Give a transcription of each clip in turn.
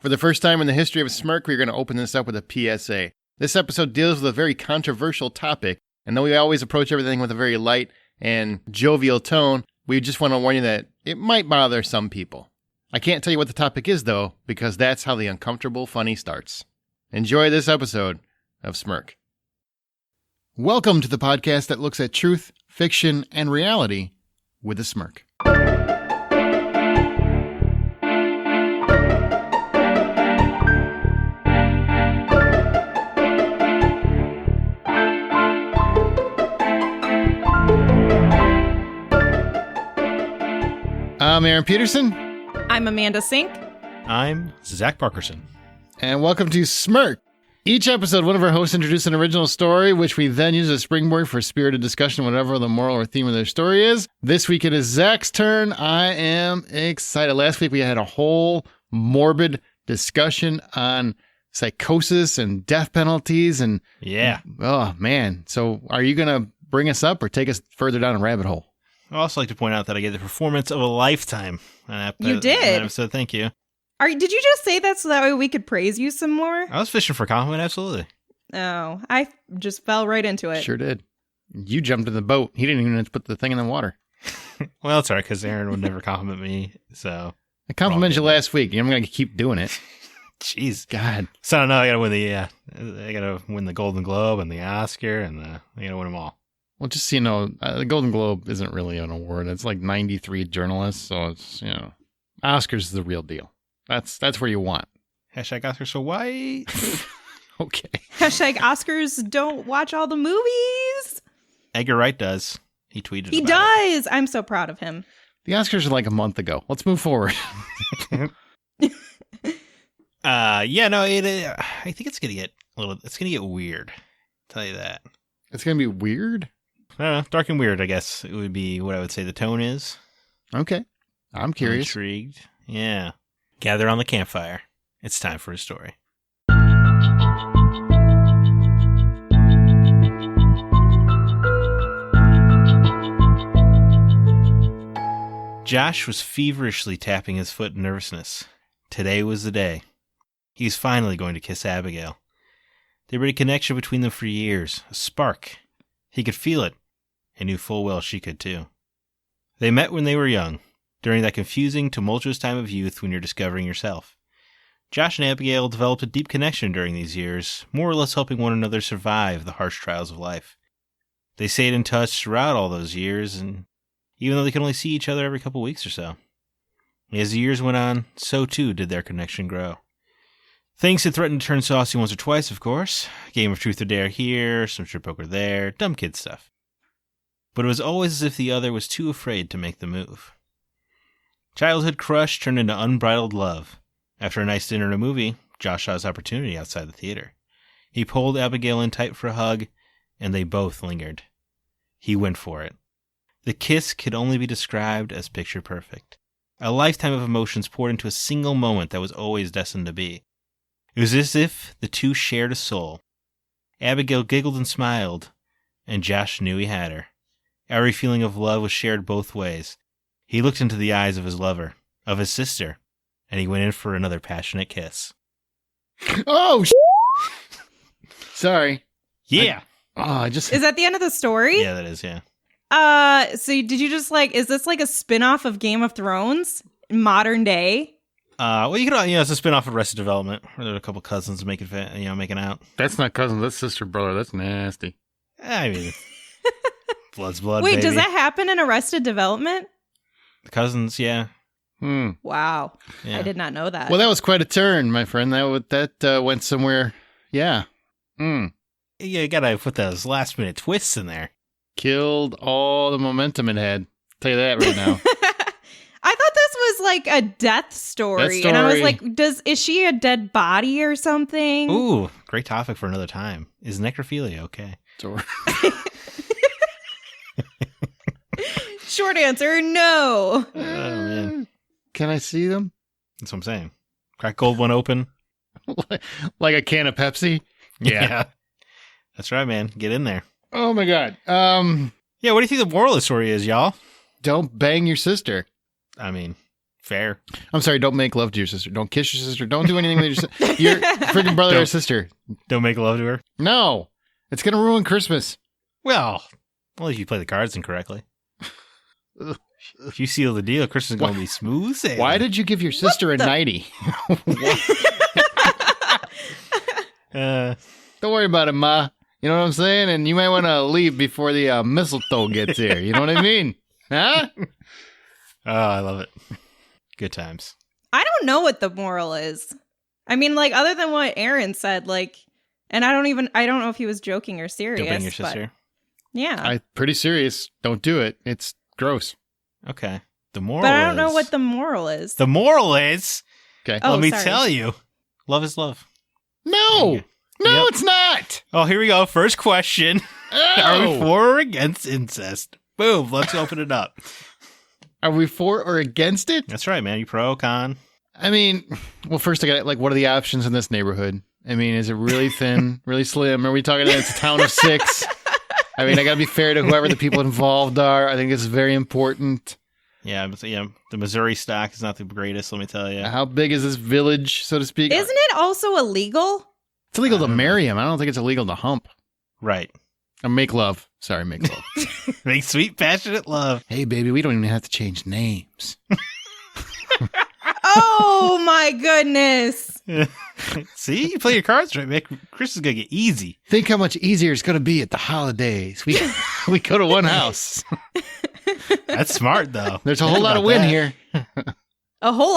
For the first time in the history of Smirk, we're going to open this up with a PSA. This episode deals with a very controversial topic, and though we always approach everything with a very light and jovial tone, we just want to warn you that it might bother some people. I can't tell you what the topic is, though, because that's how the uncomfortable funny starts. Enjoy this episode of Smirk. Welcome to the podcast that looks at truth, fiction, and reality with a smirk. I'm Aaron Peterson. I'm Amanda Sink. I'm Zack Parkerson. And welcome to Smirk. Each episode, one of our hosts introduces an original story, which we then use as a springboard for spirited discussion, whatever the moral or theme of their story is. This week it is Zack's turn. I am excited. Last week we had a whole morbid discussion on psychosis and death penalties. And yeah. Oh, man. So are you going to bring us up or take us further down a rabbit hole? I'd also like to point out that I gave the performance of a lifetime. You did. So thank you. Did you just say that so that way we could praise you some more? I was fishing for a compliment, absolutely. Oh, I just fell right into it. Sure did. You jumped in the boat. He didn't even have to put the thing in the water. Well, it's all right, because Aaron would never compliment me, so... I complimented you last week. I'm going to keep doing it. Jeez. God. So I don't know, I gotta win the Golden Globe and the Oscar, and I gotta win them all. Well, just so you know, the Golden Globe isn't really an award. It's like 93 journalists, so it's, Oscars is the real deal. That's where you want. Hashtag Oscars so white. Okay. Hashtag Oscars don't watch all the movies. Edgar Wright does. He tweeted He about does. I'm so proud of him. The Oscars are like a month ago. Let's move forward. I think it's gonna get weird. I'll tell you that. It's going to be weird? I don't know, dark and weird, I guess it would be what I would say the tone is. Okay. I'm curious. Intrigued. Yeah. Gather on the campfire. It's time for a story. Josh was feverishly tapping his foot in nervousness. Today was the day. He's finally going to kiss Abigail. There had been a connection between them for years, a spark. He could feel it, and knew full well she could too. They met when they were young, during that confusing, tumultuous time of youth when you're discovering yourself. Josh and Abigail developed a deep connection during these years, more or less helping one another survive the harsh trials of life. They stayed in touch throughout all those years, and even though they could only see each other every couple weeks or so. As the years went on, so too did their connection grow. Things had threatened to turn saucy once or twice, of course. Game of truth or dare here, some strip poker there, dumb kid stuff. But it was always as if the other was too afraid to make the move. Childhood crush turned into unbridled love. After a nice dinner and a movie, Josh saw his opportunity outside the theater. He pulled Abigail in tight for a hug, and they both lingered. He went for it. The kiss could only be described as picture perfect. A lifetime of emotions poured into a single moment that was always destined to be. It was as if the two shared a soul. Abigail giggled and smiled, and Josh knew he had her. Every feeling of love was shared both ways. He looked into the eyes of his lover, of his sister, and he went in for another passionate kiss. Oh, sorry. Yeah. Is that the end of the story? Yeah, that is, yeah. So did you just is this like a spin-off of Game of Thrones? Modern day? Well, you could, it's a spin-off of Arrested Development, where there are a couple cousins making out. That's not cousins, that's sister, brother. That's nasty. I mean, blood's blood, Wait, baby. does that happen in Arrested Development? The cousins, yeah. Wow. Yeah. I did not know that. Well, that was quite a turn, my friend. That went somewhere. Yeah. Yeah, you gotta put those last-minute twists in there. Killed all the momentum it had. Tell you that right now. I thought this was like a death story. And I was like, is she a dead body or something? Ooh, great topic for another time. Is necrophilia okay? Short answer, no. Oh, man. Can I see them? That's what I'm saying. Crack cold one open. Like a can of Pepsi? Yeah. That's right, man. Get in there. Oh, my God. Yeah, what do you think the moral of the story is, y'all? Don't bang your sister. I mean, Fair. I'm sorry, don't make love to your sister. Don't kiss your sister. Don't do anything with your freaking brother or sister. Don't make love to her? No. It's going to ruin Christmas. Well, if you play the cards incorrectly. If you seal the deal, Christmas is going to be smooth sailing. Why did you give your sister a nightie? Don't worry about it, Ma. You know what I'm saying? And you might want to leave before the mistletoe gets here. You know what I mean? Huh? Oh, I love it. Good times. I don't know what the moral is. I mean, like, other than what Aaron said, like, and I don't know if he was joking or serious. Don't bang your sister? Yeah. Pretty serious. Don't do it. It's gross. Okay. The moral But I don't know what the moral is. The moral is... Okay. Let me tell you. Love is love. No! No, It's not! Oh, here we go. First question. Oh. Are we for or against incest? Boom. Let's open it up. Are we for or against it? That's right, man. You pro, con? I mean, well, first I got like, what are the options in this neighborhood? I mean, is it really thin, really slim? Are we talking about it's a town of 6? I mean, I got to be fair to whoever the people involved are. I think it's very important. Yeah, the Missouri stock is not the greatest, let me tell you. How big is this village, so to speak? Isn't it also illegal? It's illegal to marry him. I don't think it's illegal to hump. Right. Or make love. Sorry, make love. Make sweet, passionate love. Hey, baby, we don't even have to change names. Oh, my goodness. See? You play your cards right, man. Chris is going to get easy. Think how much easier it's going to be at the holidays. We go to one house. That's smart, though. There's a whole lot of win here. A whole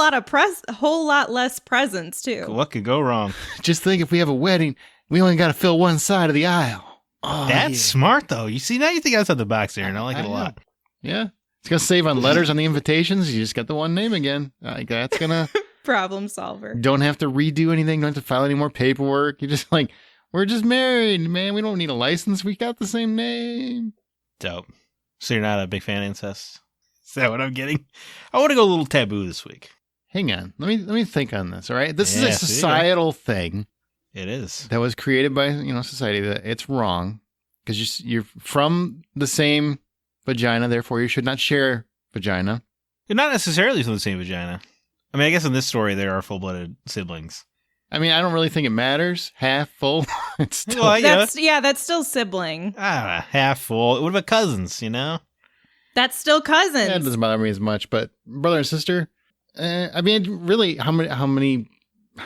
lot less presents, too. What could go wrong? Just think if we have a wedding, we only got to fill one side of the aisle. Oh, That's smart, though. You see, now you think outside the box there, and I like it a lot. Yeah. It's going to save on letters on the invitations. You just got the one name again. That's going to... Problem solver. Don't have to redo anything. Don't have to file any more paperwork. You're just like, we're just married, man. We don't need a license. We got the same name. Dope. So you're not a big fan of incest? Is that what I'm getting? I want to go a little taboo this week. Hang on. Let me think on this, all right? This is a societal thing. It is. That was created by, society. That it's wrong because you're from the same vagina, therefore you should not share vagina. You're not necessarily from the same vagina. I mean, I guess in this story, there are full-blooded siblings. I mean, I don't really think it matters. Half full. It's still... Well, that's still sibling. Half full. What about cousins, That's still cousins. Yeah, it doesn't bother me as much, but brother and sister, I mean, really, how many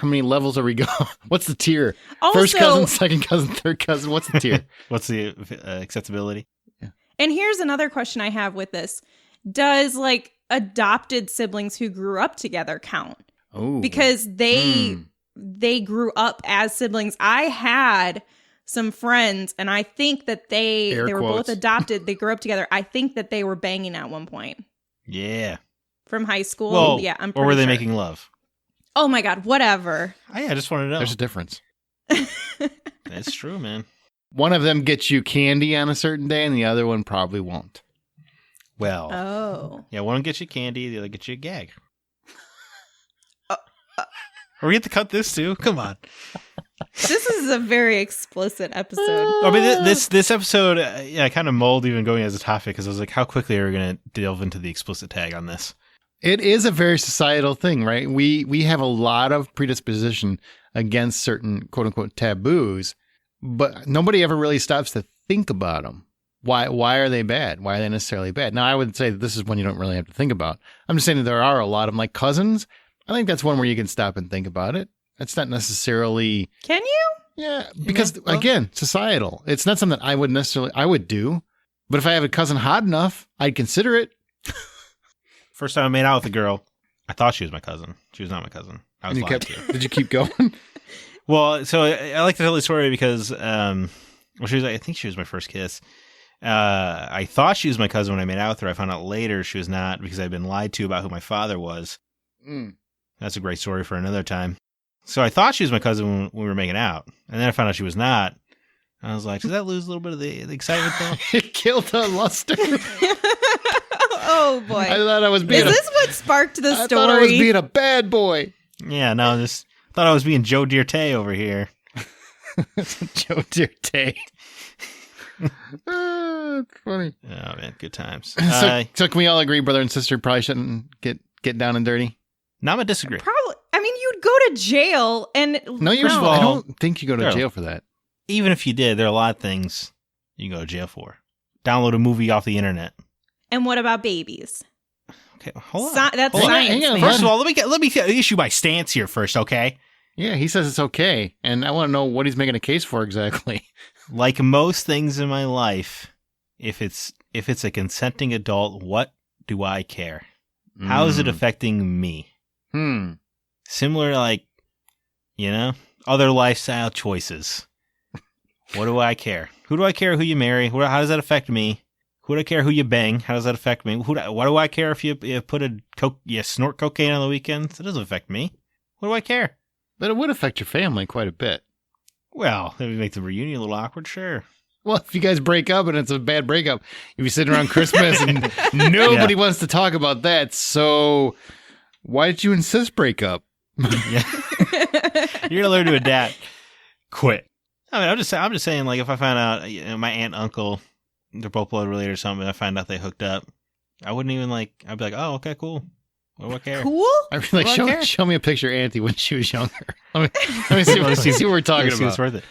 levels are we going? What's the tier? Also, first cousin, second cousin, third cousin. What's the tier? What's the acceptability? Yeah. And here's another question I have with this. Does, adopted siblings who grew up together count? Oh. Because they grew up as siblings. I had some friends, and I think that they were both adopted. They grew up together. I think that they were banging at one point. Yeah. From high school. Well, yeah, I'm pretty or were they sure. making love? Oh my God, whatever. I just want to know. There's a difference. That's true, man. One of them gets you candy on a certain day, and the other one probably won't. Well. Oh. Yeah, one gets you candy, the other gets you a gag. Or we have to cut this too? Come on. This is a very explicit episode. I mean, this episode, I kind of mulled even going as a topic because I was like, how quickly are we going to delve into the explicit tag on this? It is a very societal thing, right? We have a lot of predisposition against certain quote unquote taboos, but nobody ever really stops to think about them. Why are they bad? Why are they necessarily bad? Now, I would say that this is one you don't really have to think about. I'm just saying that there are a lot of them, like cousins. I think that's one where you can stop and think about it. It's not necessarily... Can you? Yeah, because, again, societal. It's not something I would do. But if I have a cousin hot enough, I'd consider it. First time I made out with a girl, I thought she was my cousin. She was not my cousin. I was lied to. Did you keep going? Well, so I like to tell the story because, I think she was my first kiss. I thought she was my cousin when I made out with her. I found out later she was not because I'd been lied to about who my father was. Mm. That's a great story for another time. So I thought she was my cousin when we were making out. And then I found out she was not. I was like, does that lose a little bit of the excitement though? It killed the luster. Oh boy. I thought I was being Is this what sparked the story? I thought I was being a bad boy. Yeah, no, just thought I was being Joe Dirte over here. Joe Dirte. It's funny. Oh man, good times. So can we all agree brother and sister probably shouldn't get get down and dirty? No, I'm going to disagree. Probably. I mean, you'd go to jail and... No, I don't think you go to jail for that. Even if you did, there are a lot of things you can go to jail for. Download a movie off the internet. And what about babies? Okay, hold on. That's science. First of all, let me issue my stance here first, okay? Yeah, he says it's okay, and I want to know what he's making a case for exactly. Like most things in my life, if it's a consenting adult, what do I care? How is it affecting me? Similar to, like, other lifestyle choices. What do I care? Who do I care who you marry? How does that affect me? Who do I care who you bang? How does that affect me? What do I care if you snort cocaine on the weekends? It doesn't affect me. What do I care? But it would affect your family quite a bit. Well, it would make the reunion a little awkward, sure. Well, if you guys break up and it's a bad breakup, you'll be sitting around Christmas and nobody wants to talk about that. So why did you insist break up? Yeah. You're gonna learn to adapt. Quit. I mean, I'm just saying, like, if I find out my aunt and uncle, they're both blood related or something, and I find out they hooked up, I wouldn't even I'd be like, oh, okay, cool. What do I care? Cool? I'd be like, show me a picture of Auntie when she was younger. Let me see what we're talking about. It's worth it.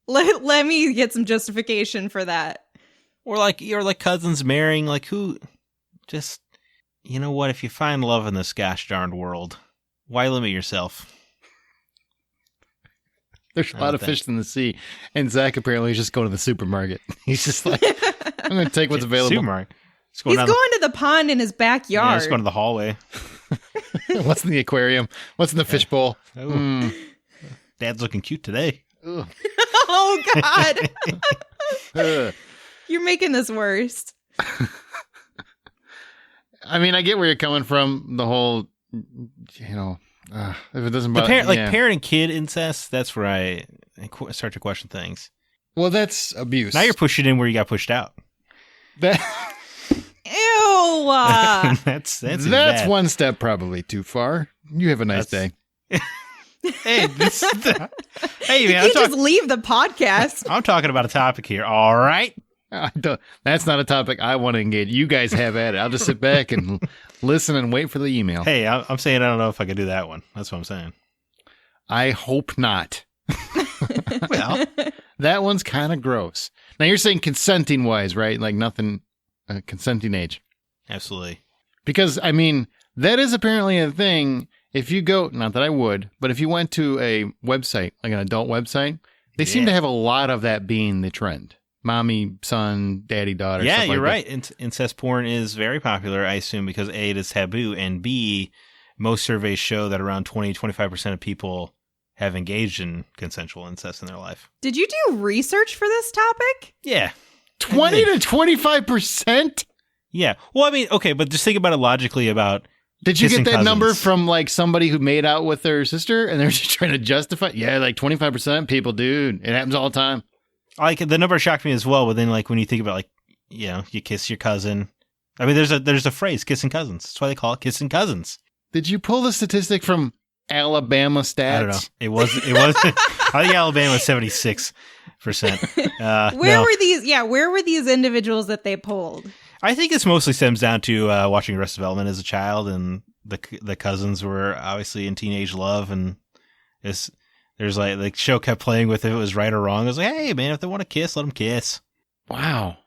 Let me get some justification for that. Or you're like cousins marrying, like, who? Just, you know what? If you find love in this gosh darned world, why limit yourself? There's a lot of fish in the sea, and Zack apparently is just going to the supermarket. He's just like, I'm going to take what's available. Supermarket. He's going to the pond in his backyard. Yeah, he's going to the hallway. What's in the aquarium? What's in the fish bowl? Dad's looking cute today. Oh, God. You're making this worse. I mean, I get where you're coming from. The whole, if it doesn't bother parent and kid incest, that's where I start to question things. Well, that's abuse. Now you're pushing in where you got pushed out. Ew. That's one step probably too far. You have a nice day. Hey, man, you just leave the podcast. I'm talking about a topic here. All right. That's not a topic I want to engage. You guys have at it. I'll just sit back and listen and wait for the email. Hey, I'm saying I don't know if I could do that one. That's what I'm saying. I hope not. Well, that one's kind of gross. Now you're saying consenting wise, right? Like nothing, consenting age. Absolutely. Because, I mean, that is apparently a thing. If you go, not that I would, but if you went to a website, like an adult website, they seem to have a lot of that being the trend. Mommy, son, daddy, daughter. Yeah, stuff you're like right. Incest porn is very popular, I assume, because A, it is taboo, and B, most surveys show that around 20-25% of people have engaged in consensual incest in their life. Did you do research for this topic? Yeah. 20 to 25%? Yeah. Well, I mean, okay, but just think about it logically about Did you get that number from like somebody who made out with their sister and they're just trying to justify? Yeah, like 25% people, dude. It happens all the time. Like the number shocked me as well, but then like when you think about you kiss your cousin. I mean, there's a phrase, kissing cousins. That's why they call it kissing cousins. Did you pull the statistic from Alabama stats? I don't know. It was I think Alabama was 76%. Where were these individuals that they pulled? I think this mostly stems down to watching Arrested Development as a child, and the cousins were obviously in teenage love, and there's like the show kept playing with if it was right or wrong. It was like, hey man, if they want to kiss, let them kiss. Wow.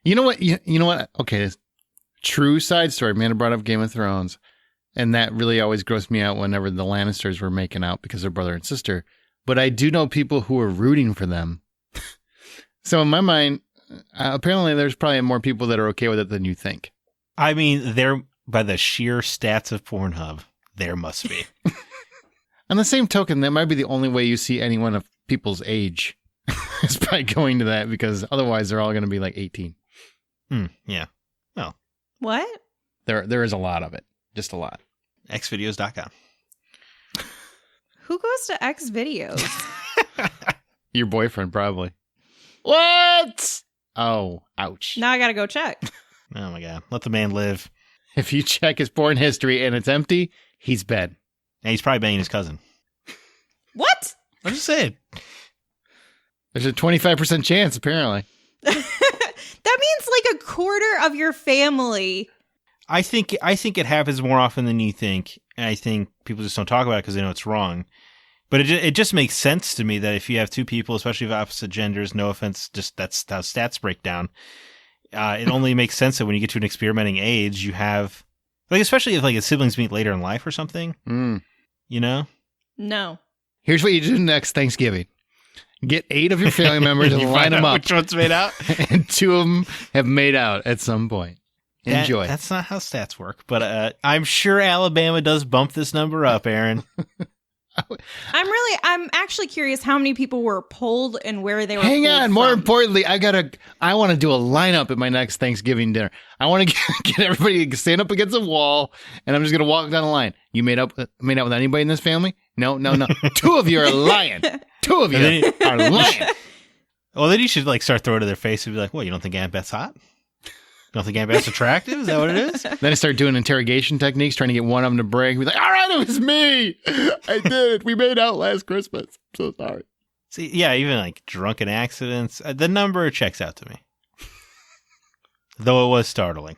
You know what? You know what? Okay, true side story. Amanda brought up Game of Thrones, and that really always grossed me out whenever the Lannisters were making out because they're brother and sister. But I do know people who are rooting for them. So in my mind, apparently there's probably more people that are okay with it than you think. I mean, by the sheer stats of Pornhub, there must be. On the same token, that might be the only way you see anyone of people's age is by going to that, because otherwise they're all going to be like 18. Yeah. Well. What? There is a lot of it. Just a lot. Xvideos.com. Who goes to Xvideos? Your boyfriend, probably. What? Oh, ouch. Now I got to go check. Oh my God. Let the man live. If you check his porn history and it's empty, he's bad. And he's probably banging his cousin. What? I'm just saying. There's a 25% chance, apparently. That means like a quarter of your family. I think it happens more often than you think, and I think people just don't talk about it because they know it's wrong. But it just makes sense to me that if you have two people, especially of opposite genders, no offense, just that's how stats break down. It only makes sense that when you get to an experimenting age, you have, like, especially if like siblings meet later in life or something. You know? No. Here's what you do next Thanksgiving. Get 8 of your family members and line them up. Which one's made out? And 2 of them have made out at some point. Enjoy. That's not how stats work, but I'm sure Alabama does bump this number up, Aaron. I'm actually curious how many people were polled and where they were. Hang on. More from. importantly, I want to do a lineup at my next Thanksgiving dinner. I want to get everybody to stand up against a wall, and I'm just going to walk down the line. You made out with anybody in this family? No. 2 of you are lying. 2 of you are lying. Well, then you should like start throwing it to their face and be like, "Well, you don't think Aunt Beth's hot? You don't think Aunt Beth's attractive? Is that what it is?" Then I start doing interrogation techniques, trying to get one of them to brag. Be like, "All right, it was me. I did it. We made out last Christmas. I'm so sorry." See, yeah, even like drunken accidents, the number checks out to me. Though it was startling.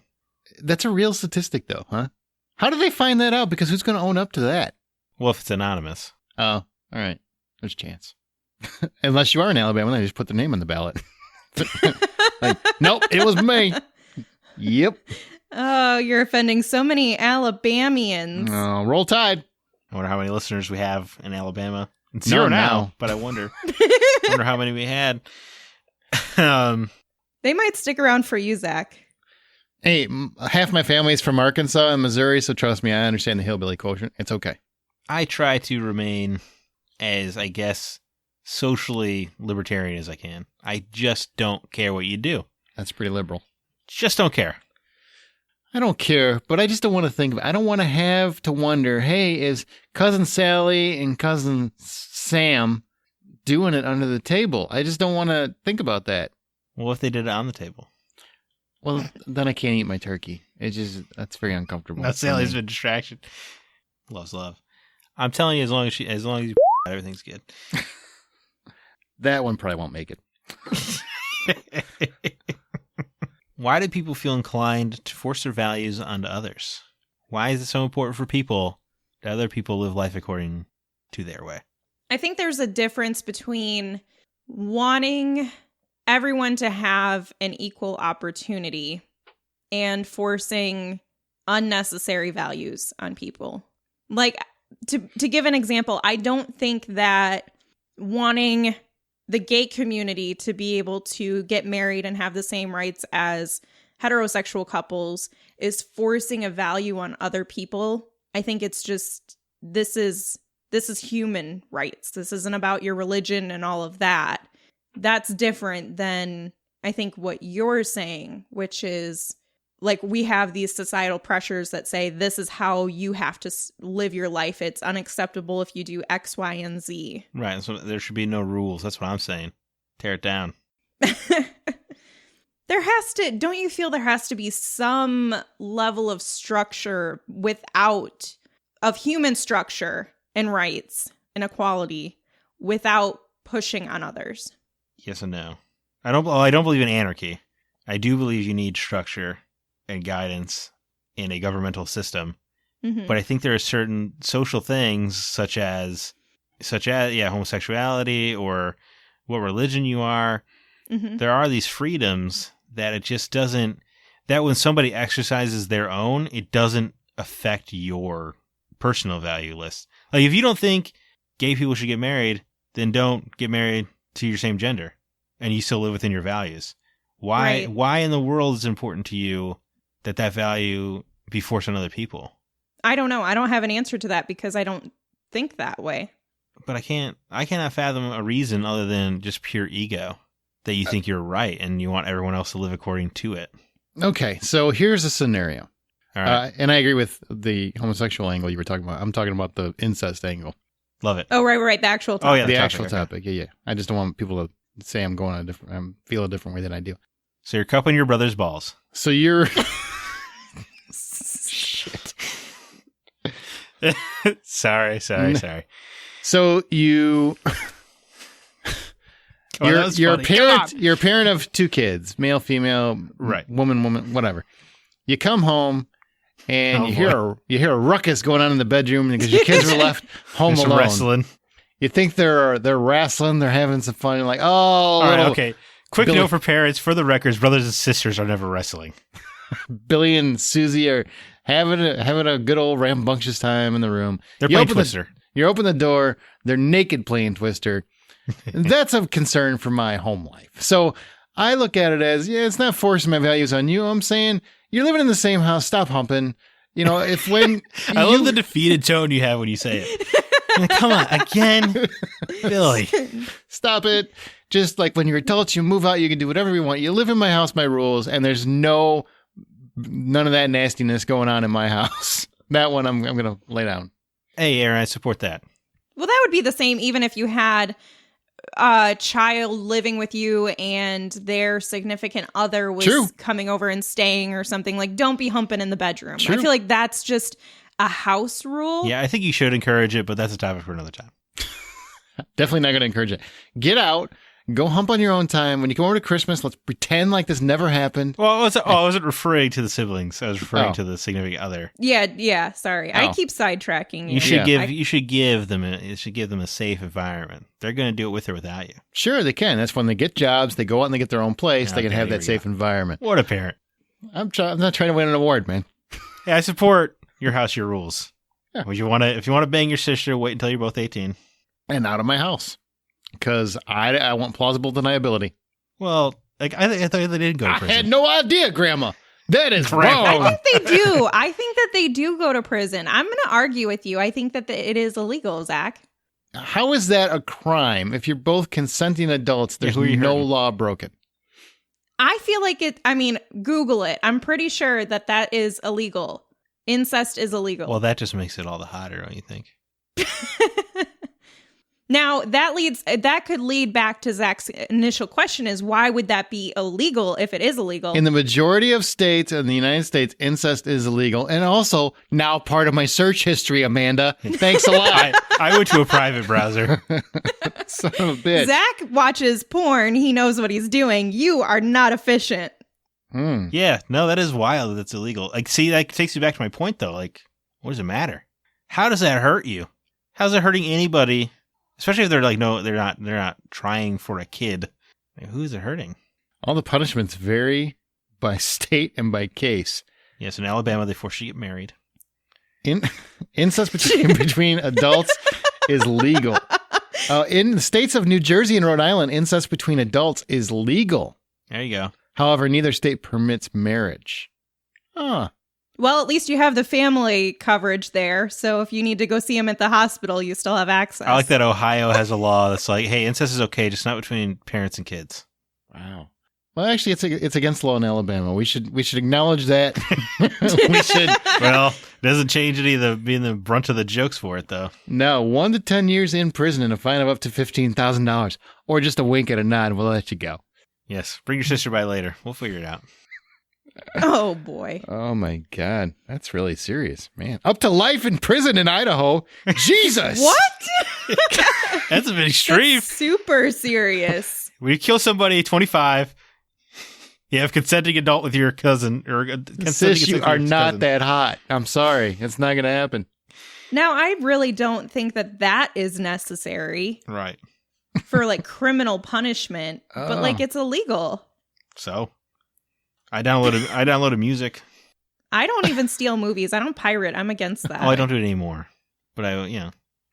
That's a real statistic, though, huh? How do they find that out? Because who's going to own up to that? Well, if it's anonymous. Oh, all right. There's a chance. Unless you are in Alabama, then they just put their name on the ballot. Like, nope, it was me. Yep. Oh, you're offending so many Alabamians. Oh, roll Tide. I wonder how many listeners we have in Alabama. It's 0 now, but I wonder how many we had. They might stick around for you, Zach. Hey, half my family is from Arkansas and Missouri, so trust me, I understand the hillbilly quotient. It's okay. I try to remain as, I guess, socially libertarian as I can. I just don't care what you do. That's pretty liberal. Just don't care. I don't care, but I just don't want to think of it. I don't want to have to wonder, hey, is Cousin Sally and Cousin Sam doing it under the table? I just don't want to think about that. Well, if they did it on the table? Well, then I can't eat my turkey. That's very uncomfortable. That's Sally's a distraction. Loves love. I'm telling you, as long as you everything's good. That one probably won't make it. Why do people feel inclined to force their values onto others? Why is it so important for people that other people live life according to their way? I think there's a difference between wanting everyone to have an equal opportunity and forcing unnecessary values on people. Like, to give an example, I don't think that wanting the gay community to be able to get married and have the same rights as heterosexual couples is forcing a value on other people. I think it's just, this is human rights. This isn't about your religion and all of that. That's different than, I think, what you're saying, which is, like, we have these societal pressures that say this is how you have to live your life. It's unacceptable if you do X, Y, and Z. Right. So there should be no rules. That's what I'm saying. Tear it down. Don't you feel there has to be some level of structure of human structure and rights and equality without pushing on others? Yes and no. I don't believe in anarchy. I do believe you need structure and guidance in a governmental system. Mm-hmm. But I think there are certain social things such as homosexuality or what religion you are. Mm-hmm. There are these freedoms that it just doesn't, that when somebody exercises their own, it doesn't affect your personal value list. Like, if you don't think gay people should get married, then don't get married to your same gender and you still live within your values. Why in the world is it important to you that value be forced on other people? I don't know. I don't have an answer to that because I don't think that way. But I cannot fathom a reason other than just pure ego that you think you're right and you want everyone else to live according to it. Okay, so here's a scenario. All right. And I agree with the homosexual angle you were talking about. I'm talking about the incest angle. Love it. Oh, right. The actual topic. Oh, yeah, the actual topic. Yeah. I just don't want people to say I'm going feel a different way than I do. So you're cupping your brother's balls. So you're... Shit. Sorry. So you're a parent. You're a parent of 2 kids, male, female, right? Woman, whatever. You come home and you hear a ruckus going on in the bedroom because your kids were left home alone. Wrestling. You think they're wrestling, they're having some fun. You're like, oh, all right, okay. Quick note for parents: for the records, brothers and sisters are never wrestling. Billy and Susie are having a good old rambunctious time in the room. They're playing Twister. You open the door, they're naked playing Twister. That's a concern for my home life. So I look at it as, it's not forcing my values on you. I'm saying you're living in the same house. Stop humping. If when I love the defeated tone you have when you say it. Come on, again, Billy. Stop it. Just like when you're adults, you move out, you can do whatever you want. You live in my house, my rules, and there's none of that nastiness going on in my house. That one I'm going to lay down. Hey, Aaron, I support that. Well, that would be the same even if you had a child living with you and their significant other was coming over and staying or something. Like, don't be humping in the bedroom. True. I feel like that's just a house rule. Yeah, I think you should encourage it, but that's a topic for another time. Definitely not going to encourage it. Get out. Go hump on your own time. When you come over to Christmas, let's pretend like this never happened. Well, I wasn't referring to the siblings. I was referring to the significant other. Yeah. Sorry, I keep sidetracking you. You should give them a safe environment. They're going to do it with or without you. Sure, they can. That's when they get jobs. They go out and they get their own place. They can have that safe environment. What a parent! I'm not trying to win an award, man. Yeah, I support your house, your rules. Yeah. If you want to bang your sister, wait until you're both 18 and out of my house. Because I want plausible deniability. Well, I thought they didn't go to prison. I had no idea, Grandma. That is wrong. I think they do. I think that they do go to prison. I'm going to argue with you. I think that it is illegal, Zach. How is that a crime if you're both consenting adults? There's no law broken. I feel like Google it. I'm pretty sure that is illegal. Incest is illegal. Well, that just makes it all the hotter, don't you think? Now, that could lead back to Zach's initial question is, why would that be illegal if it is illegal? In the majority of states in the United States, incest is illegal. And also, now part of my search history, Amanda. Thanks a lot. I went to a private browser. Son of a bitch. Zach watches porn. He knows what he's doing. You are not efficient. Yeah, no, that is wild. That's illegal. Like, see, that takes me back to my point, though. Like, what does it matter? How does that hurt you? How's it hurting anybody? Especially if they're like, no, they're not trying for a kid. Like, who is it hurting? All the punishments vary by state and by case. Yes, in Alabama, they force you to get married. Incest between adults is legal. In the states of New Jersey and Rhode Island, incest between adults is legal. There you go. However, neither state permits marriage. Well, at least you have the family coverage there. So if you need to go see him at the hospital, you still have access. I like that Ohio has a law that's like, hey, incest is okay, just not between parents and kids. Wow. Well, actually, it's against law in Alabama. We should acknowledge that. We should. Well, it doesn't change any of the being the brunt of the jokes for it, though. No, 1 to 10 years in prison and a fine of up to $15,000, or just a wink and a nod. We'll let you go. Yes, bring your sister by later. We'll figure it out. Oh, boy. Oh, my God. That's really serious, man. Up to life in prison in Idaho. Jesus. What? That's a bit extreme. That's super serious. We kill somebody, 25. You have consenting adult with your cousin. Sis, you are not that hot. I'm sorry. It's not going to happen. Now, I really don't think that is necessary. Right. For, like, criminal punishment. But, like, it's illegal. So? I downloaded music. I don't even steal movies. I don't pirate. I'm against that. Oh, I don't do it anymore. But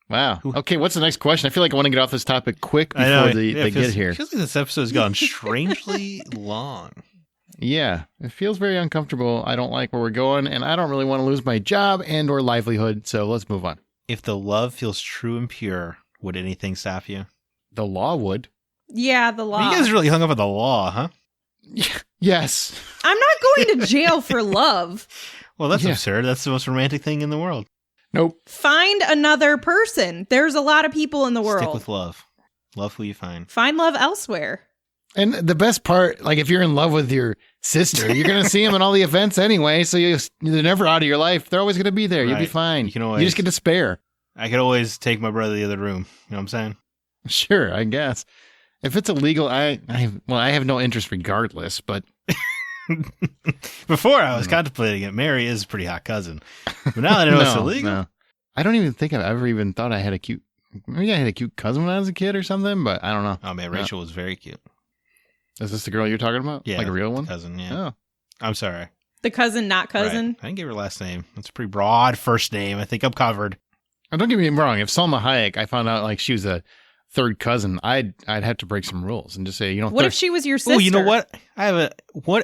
Wow. Okay, what's the next question? I feel like I want to get off this topic quick before they get here. It feels like this episode's gone strangely long. Yeah, it feels very uncomfortable. I don't like where we're going, and I don't really want to lose my job and or livelihood, so let's move on. If the love feels true and pure, would anything stop you? The law would. Yeah, the law. You guys really hung up on the law, huh? Yes. I'm not going to jail for love. Well, that's absurd. That's the most romantic thing in the world. Nope. Find another person. There's a lot of people in the world. Stick with love. Love who you find. Find love elsewhere. And the best part, like if you're in love with your sister, you're going to see them in all the events anyway, so they're never out of your life. They're always going to be there. Right. You'll be fine. You just get to spare. I could always take my brother to the other room. You know what I'm saying? Sure, I guess. If it's illegal, I have no interest regardless, but Before I was contemplating it, Mary is a pretty hot cousin. But now that I know it's illegal. No. I don't even think I've ever even thought I had a cute... Maybe I had a cute cousin when I was a kid or something, but I don't know. Oh, man, Rachel was very cute. Is this the girl you're talking about? Yeah. Like a real one? Cousin, yeah. Oh. I'm sorry. The cousin, not cousin? Right. I didn't give her last name. It's a pretty broad first name. I think I'm covered. And don't get me wrong. If Salma Hayek, I found out like she was a third cousin, I'd have to break some rules and just say, What if she was your sister? Oh, you know what?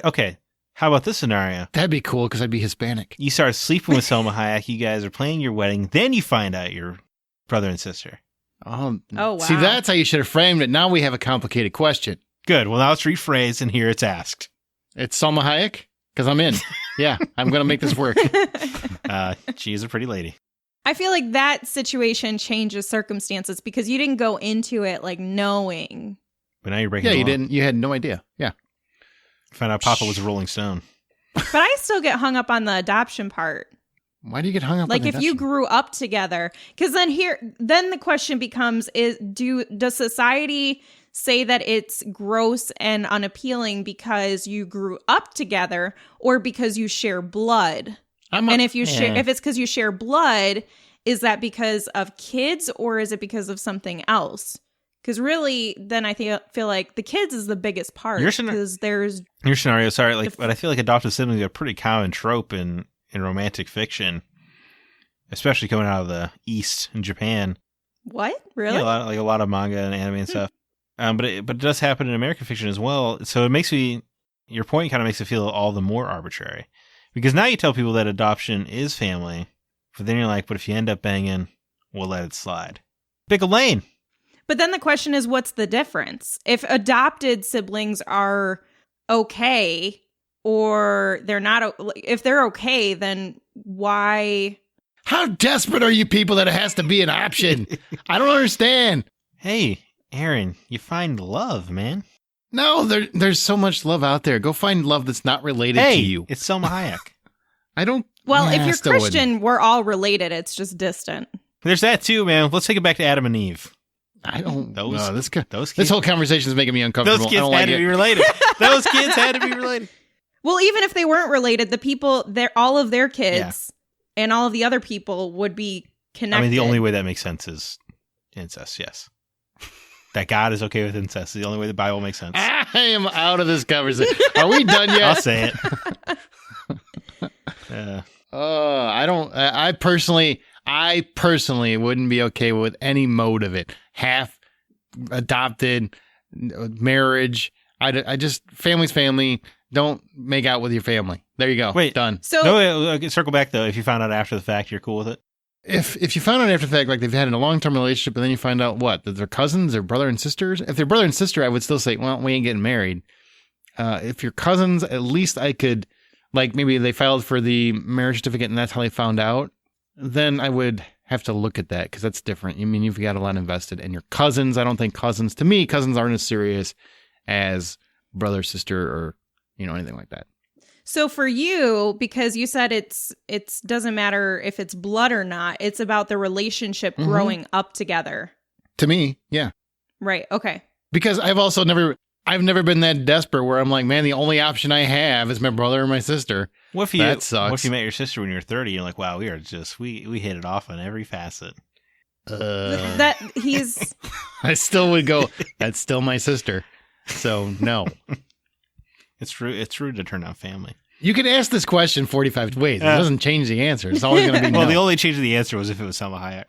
Okay. How about this scenario? That'd be cool because I'd be Hispanic. You start sleeping with Salma Hayek. You guys are planning your wedding. Then you find out you're brother and sister. Oh, wow. See, that's how you should have framed it. Now we have a complicated question. Good. Well, now it's rephrased, and here it's asked. It's Salma Hayek? Because I'm in. Yeah, I'm going to make this work. She is a pretty lady. I feel like that situation changes circumstances because you didn't go into it like knowing. But now you're breaking Yeah, the you law. didn't. You had no idea. Yeah. Found out Papa was a Rolling Stone. But I still get hung up on the adoption part. Why do you get hung up Like on if you adoption? grew up together, because then the question becomes: does society say that it's gross and unappealing because you grew up together, or because you share blood? And if it's because you share blood, is that because of kids or is it because of something else? Because really, then I feel like the kids is the biggest part. Because there's your scenario. Sorry, but I feel like adopted siblings are a pretty common trope in romantic fiction, especially coming out of the East in Japan. What? Really? Yeah, a lot of manga and anime and stuff. But it does happen in American fiction as well. So it makes your point kind of makes it feel all the more arbitrary. Because now you tell people that adoption is family, but then you're like, but if you end up banging, we'll let it slide. Pick a lane. But then the question is, what's the difference? If adopted siblings are okay or they're not, if they're okay, then why? How desperate are you people that it has to be an option? I don't understand. Hey, Aaron, you find love, man. No, there's so much love out there. Go find love that's not related to you. It's Selma Hayek. I don't. Well, if you're Christian, we're all related. It's just distant. There's that too, man. Let's take it back to Adam and Eve. I don't. Those kids, this whole conversation is making me uncomfortable. Those kids had to be related. Those kids had to be related. Well, even if they weren't related, the people, all of their kids and all of the other people would be connected. I mean, the only way that makes sense is incest. Yes. That God is okay with incest is the only way the Bible makes sense. I am out of this conversation. Are we done yet? I'll say it. I don't. I personally wouldn't be okay with any mode of it. Half adopted, marriage. I just family's family. Don't make out with your family. There you go. Wait, done. So circle back though. If you found out after the fact, you're cool with it. If you found out after the fact, like they've had a long-term relationship, and then you find out that they're cousins or brother and sisters. If they're brother and sister, I would still say, well, we ain't getting married. If you're cousins, at least I could, like maybe they filed for the marriage certificate and that's how they found out. Then I would have to look at that because that's different. I mean, you've got a lot invested in your cousins. I don't think cousins aren't as serious as brother, sister, or anything like that. So for you, because you said it's doesn't matter if it's blood or not, it's about the relationship growing up together. To me, yeah. Right. Okay. Because I've never been that desperate where I'm like, man, the only option I have is my brother or my sister. That sucks. What if you met your sister when you were 30? You're like, wow, we hit it off on every facet. I still would go, that's still my sister. So no. It's rude to turn down family. You can ask this question 45 ways. It doesn't change the answer. It's always going to be no. Well, the only change of the answer was if it was Selma Hayek.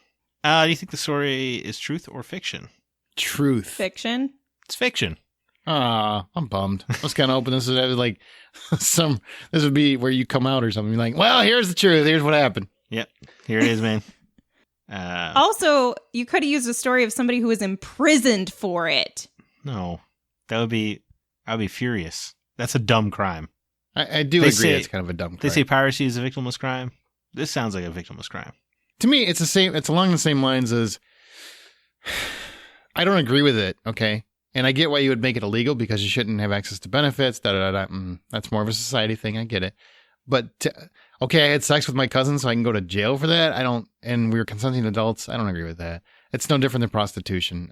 Do you think the story is truth or fiction? Truth. Fiction? It's fiction. I'm bummed. I was kind of hoping this was like this would be where you come out or something. You're like, well, here's the truth. Here's what happened. Yep. Here it is, man. Also, you could have used a story of somebody who was imprisoned for it. No. I'd be furious. That's a dumb crime. I do agree it's kind of a dumb crime. They say piracy is a victimless crime. This sounds like a victimless crime. To me, it's along the same lines as I don't agree with it, okay? And I get why you would make it illegal because you shouldn't have access to benefits, that's more of a society thing, I get it. But, I had sex with my cousin so I can go to jail for that? And we were consenting adults, I don't agree with that. It's no different than prostitution.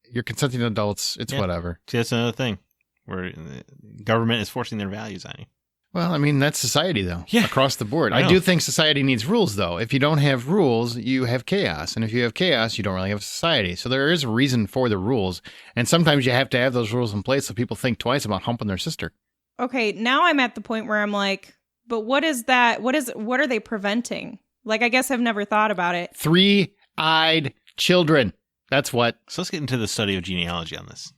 You're consenting adults, it's whatever. See, that's another thing where the government is forcing their values on you. Well, I mean, that's society, though, Yeah. across the board. I do think society needs rules, though. If you don't have rules, you have chaos. And if you have chaos, you don't really have society. So there is a reason for the rules. And sometimes you have to have those rules in place so people think twice about humping their sister. Okay, now I'm at the point where I'm like, but what is that? What are they preventing? Like, I guess I've never thought about it. Three-eyed children. That's what. So let's get into the study of genealogy on this.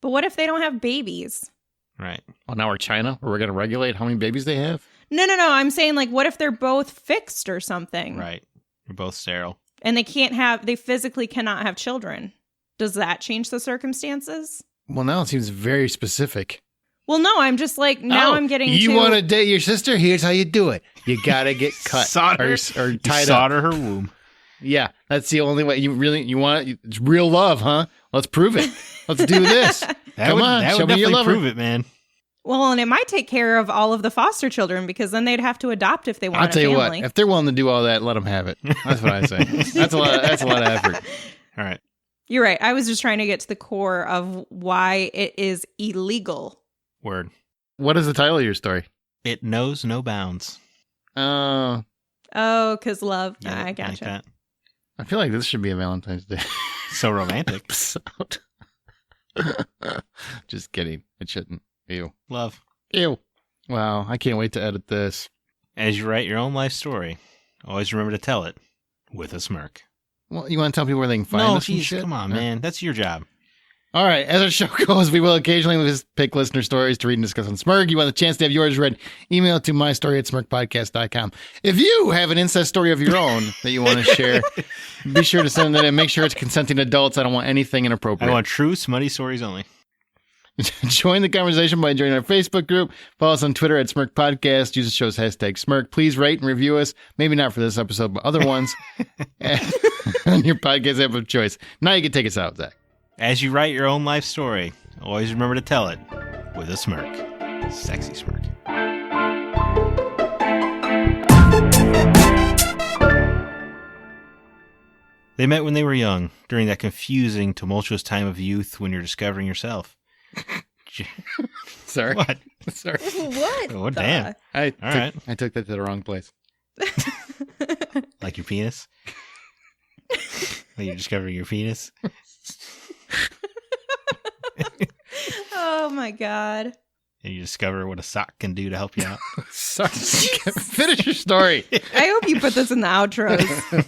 But what if they don't have babies? Right. Well, now we're China, where we're going to regulate how many babies they have? No. I'm saying, like, what if they're both fixed or something? Right. You're both sterile. And they physically cannot have children. Does that change the circumstances? Well, now it seems very specific. Well, no, I'm just like, now I'm getting You want to date your sister? Here's how you do it. You got to get cut Solder. or tied up. Solder her womb. Yeah, that's the only way. You want it? It's real love, huh? Let's prove it. Let's do this. Come on, that show would me your definitely lover. prove it, man. Well, and it might take care of all of the foster children because then they'd have to adopt if they want I'll tell a you family. what. If they're willing to do all that, let them have it. That's what I say. That's a lot of effort. All right. You're right. I was just trying to get to the core of why it is illegal. Word. What is the title of your story? It knows no bounds. Oh, because love. Yeah, I gotcha. like that. I feel like this should be a Valentine's Day So romantic. episode. Just kidding. It shouldn't. Ew. Love. Ew. Wow. I can't wait to edit this. As you write your own life story, always remember to tell it with a smirk. Well, you want to tell people where they can find No, us and jeez, shit? come on, man. That's your job. All right. As our show goes, we will occasionally pick listener stories to read and discuss on Smirk. You want a chance to have yours read, email it to mystory@smirkpodcast.com. If you have an incest story of your own that you want to share, be sure to send it in. Make sure it's consenting adults. I don't want anything inappropriate. I want true smutty stories only. Join the conversation by joining our Facebook group. Follow us on Twitter at Smirk Podcast. Use the show's hashtag Smirk. Please rate and review us. Maybe not for this episode, but other ones on your podcast app of choice. Now you can take us out, Zach. As you write your own life story, always remember to tell it with a smirk. Sexy smirk. They met when they were young, during that confusing, tumultuous time of youth when you're discovering yourself. Sorry. What? Sorry. What? Oh, damn. I right. took that to the wrong place. Like your penis? Like you're discovering your penis? Oh my God. And you discover what a sock can do to help you out? Sorry. Finish your story. I hope you put this in the outros.